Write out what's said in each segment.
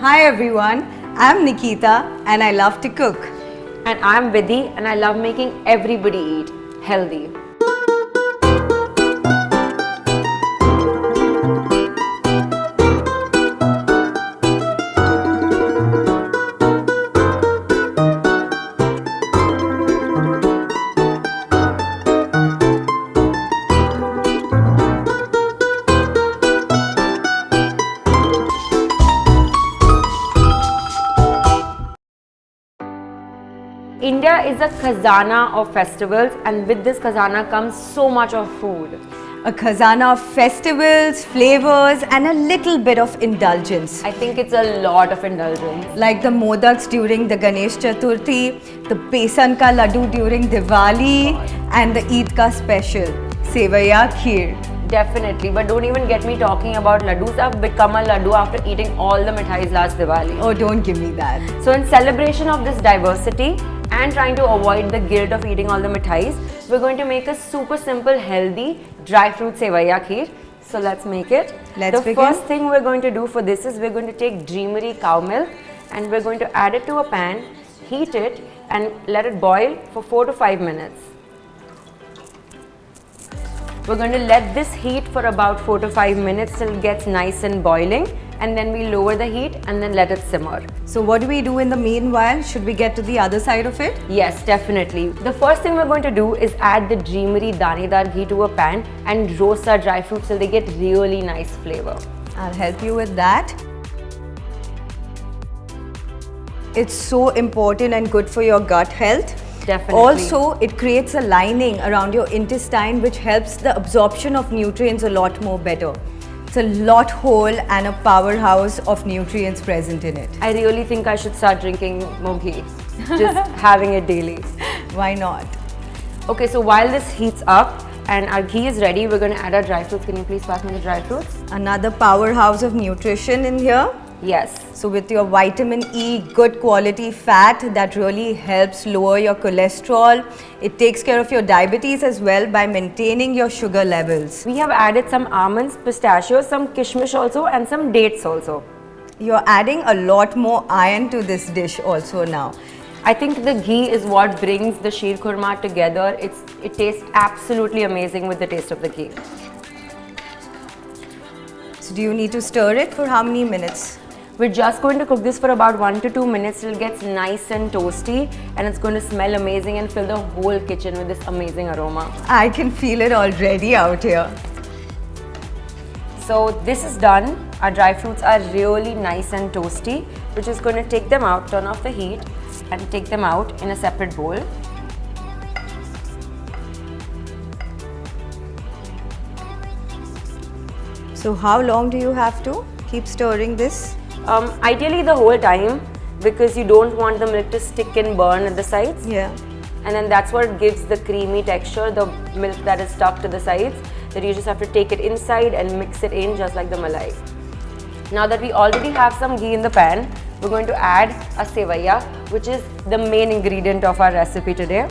Hi everyone, I'm Nikita and I love to cook. And I'm Vidhi and I love making everybody eat healthy. India is a khazana of festivals, and with this khazana comes so much of food. A khazana of festivals, flavors and a little bit of indulgence. I think it's a lot of indulgence. Like the modaks during the Ganesh Chaturthi, the besan ka laddu during Diwali and the Eid ka special, Sevaiya Kheer. Definitely, but don't even get me talking about laddus. I've become a laddu after eating all the mithais last Diwali. Oh, don't give me that. So in celebration of this diversity and trying to avoid the guilt of eating all the mithais, we're going to make a super simple, healthy dry fruit sevaiya kheer. So let's make it. Let's begin. The first thing we're going to do for this is we're going to take Dreamery cow milk and we're going to add it to a pan, heat it and let it boil for 4 to 5 minutes. We're going to let this heat for about 4 to 5 minutes till it gets nice and boiling, and then we lower the heat and then let it simmer. So what do we do in the meanwhile? Should we get to the other side of it? Yes, definitely. The first thing we're going to do is add the Dreamery Danedar ghee to a pan and roast our dry fruits till they get really nice flavor. I'll help you with that. It's so important and good for your gut health. Definitely. Also, it creates a lining around your intestine which helps the absorption of nutrients a lot more better. It's a lot whole and a powerhouse of nutrients present in it. I really think I should start drinking more ghee, just having it daily. Why not? Okay, so while this heats up and our ghee is ready, we're going to add our dry fruits. Can you please pass me the dry fruits? Another powerhouse of nutrition in here. Yes. So with your vitamin E, good quality fat that really helps lower your cholesterol. It takes care of your diabetes as well by maintaining your sugar levels. We have added some almonds, pistachios, some kishmish also and some dates also. You're adding a lot more iron to this dish also now. I think the ghee is what brings the sheer khurma together. It tastes absolutely amazing with the taste of the ghee. So do you need to stir it for how many minutes? We're just going to cook this for about 1 to 2 minutes till it gets nice and toasty, and it's going to smell amazing and fill the whole kitchen with this amazing aroma. I can feel it already out here. So this is done. Our dry fruits are really nice and toasty. We're just going to take them out, turn off the heat and take them out in a separate bowl. So how long do you have to keep stirring this? Ideally the whole time, because you don't want the milk to stick and burn at the sides. Yeah. And then that's what gives the creamy texture, the milk that is stuck to the sides, that you just have to take it inside and mix it in just like the malai. Now that we already have some ghee in the pan, we're going to add a sevaiya, which is the main ingredient of our recipe today.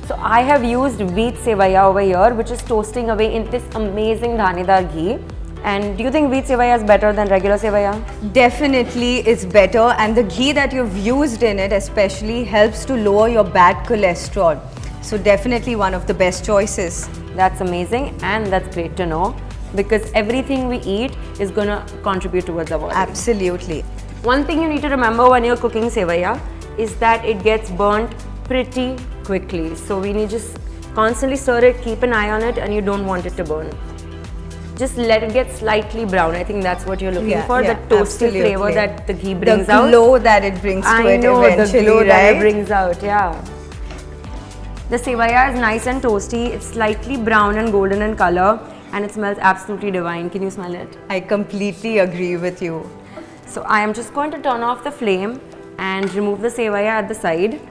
So I have used wheat sevaiya over here, which is toasting away in this amazing Danedar ghee. And do you think wheat sevaiya is better than regular sevaiya? Definitely it's better, and the ghee that you've used in it especially helps to lower your bad cholesterol. So definitely one of the best choices. That's amazing and that's great to know, because everything we eat is going to contribute towards our body. Absolutely. One thing you need to remember when you're cooking sevaiya is that it gets burnt pretty quickly. So we need to just constantly stir it, keep an eye on it, and you don't want it to burn. Just let it get slightly brown. I think that's what you're looking for, the toasty flavor that the ghee brings out. The glow that it brings to it eventually, the glow right? that it brings out, yeah. The sevaiya is nice and toasty. It's slightly brown and golden in color and it smells absolutely divine. Can you smell it? I completely agree with you. So I am just going to turn off the flame and remove the sevaiya at the side.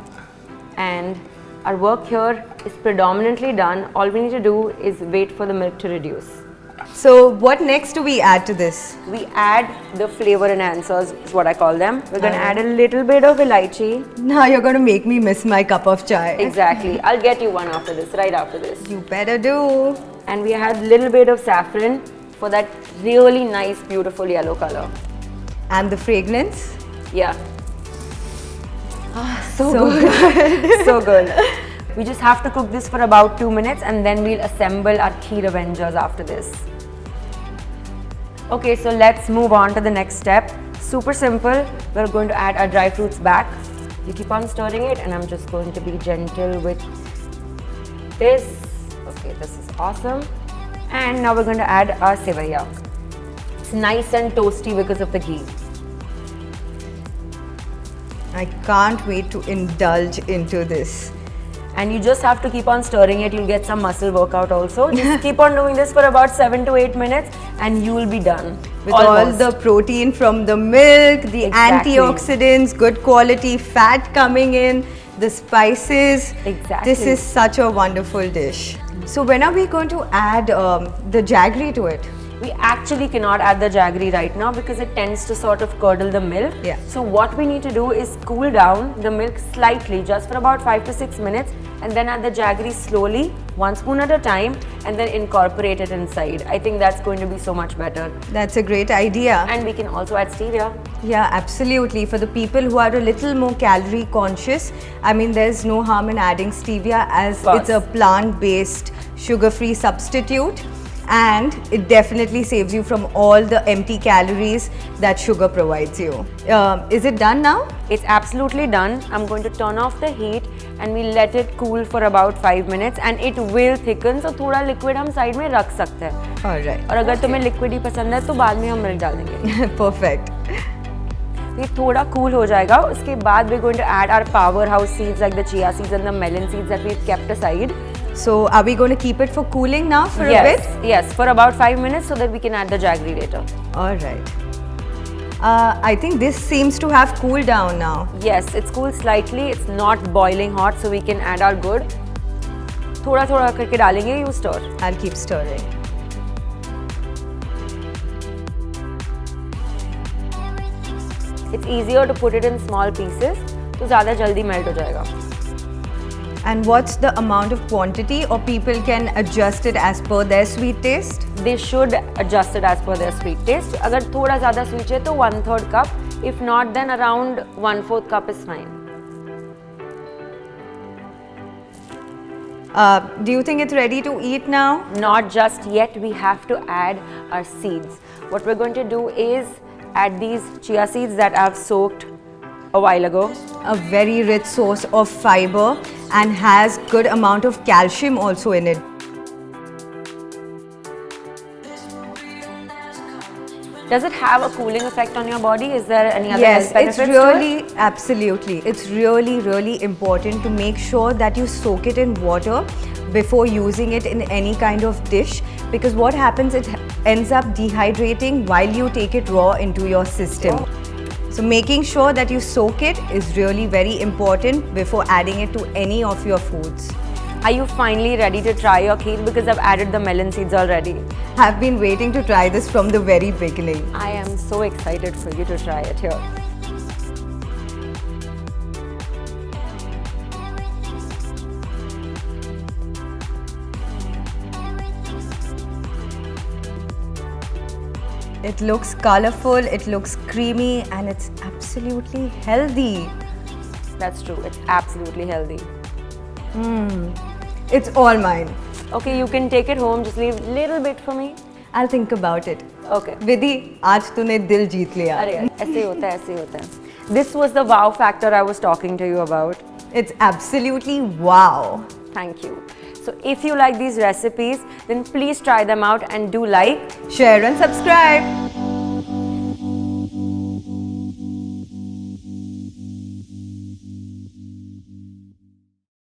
And our work here is predominantly done. All we need to do is wait for the milk to reduce. So what next do we add to this? We add the flavor enhancers, is what I call them. We're going to add a little bit of elaichi. Now you're going to make me miss my cup of chai. Exactly. I'll get you one after this, right after this. You better do. And we add a little bit of saffron for that really nice, beautiful yellow color. And the fragrance? Yeah. So good. So good. We just have to cook this for about 2 minutes and then we'll assemble our Kheer Avengers after this. Okay, so let's move on to the next step. Super simple. We're going to add our dry fruits back. You keep on stirring it and I'm just going to be gentle with this. Okay, this is awesome. And now we're going to add our sevaiya. It's nice and toasty because of the ghee. I can't wait to indulge into this. And you just have to keep on stirring it. You'll get some muscle workout also. Just keep on doing this for about 7 to 8 minutes and you will be done. With Almost. all the protein from the milk, the Exactly. antioxidants, good quality fat coming in, the spices. Exactly. This is such a wonderful dish. So when are we going to add the jaggery to it? We actually cannot add the jaggery right now because it tends to sort of curdle the milk. Yeah. So what we need to do is cool down the milk slightly, just for about 5 to 6 minutes, and then add the jaggery slowly, 1 spoon at a time, and then incorporate it inside. I think that's going to be so much better. That's a great idea. And we can also add stevia. Yeah, absolutely. For the people who are a little more calorie conscious, I mean, there's no harm in adding stevia as Of course. it's a plant-based, sugar-free substitute. And it definitely saves you from all the empty calories that sugar provides you. Is it done now? It's absolutely done. I'm going to turn off the heat and we let it cool for about 5 minutes and it will thicken. So थोड़ा liquid हम side में रख सकते हैं. All right. और अगर तुम्हें liquid ही पसंद है तो बाद में हम मिल्क डाल देंगे. Perfect. ये थोड़ा cool हो जाएगा. उसके बाद we're going to add our powerhouse seeds like the chia seeds and the melon seeds that we've kept aside. So are we going to keep it for cooling now for a Yes, bit? yes, for about 5 minutes so that we can add the jaggery later. All right. I think this seems to have cooled down now. Yes, it's cooled slightly. It's not boiling hot, so we can add our good. थोड़ा थोड़ा करके डालेंगे. You stir. I'll keep stirring. It's easier to put it in small pieces, तो ज़्यादा जल्दी melt हो जाएगा. And what's the amount of quantity, or people can adjust it as per their sweet taste? They should adjust it as per their sweet taste. अगर थोड़ा ज़्यादा sweet है तो 1/3 cup. If not, then around 1/4 cup is fine. Do you think it's ready to eat now? Not just yet. We have to add our seeds. What we're going to do is add these chia seeds that I've soaked a while ago. A very rich source of fiber and has good amount of calcium also in it. Does it have a cooling effect on your body? Is there any other Yes, health benefits it's to it? really, absolutely. It's really important to make sure that you soak it in water before using it in any kind of dish, because what happens, it ends up dehydrating while you take it raw into your system. So making sure that you soak it is really very important before adding it to any of your foods. Are you finally ready to try your kheer? Because I've added the melon seeds already. I've been waiting to try this from the very beginning. I am so excited for you to try it here. It looks colorful, it looks creamy, and it's absolutely healthy. That's true. It's absolutely healthy. It's all mine. Okay, you can take it home. Just leave a little bit for me. I'll think about it. Okay. Vidhi, आज तूने दिल जीत लिया. अरे यार, ऐसे ही होता है, ऐसे ही होता है. This was the wow factor I was talking to you about. It's absolutely wow. Thank you. So if you like these recipes, then please try them out and do like. Share and subscribe.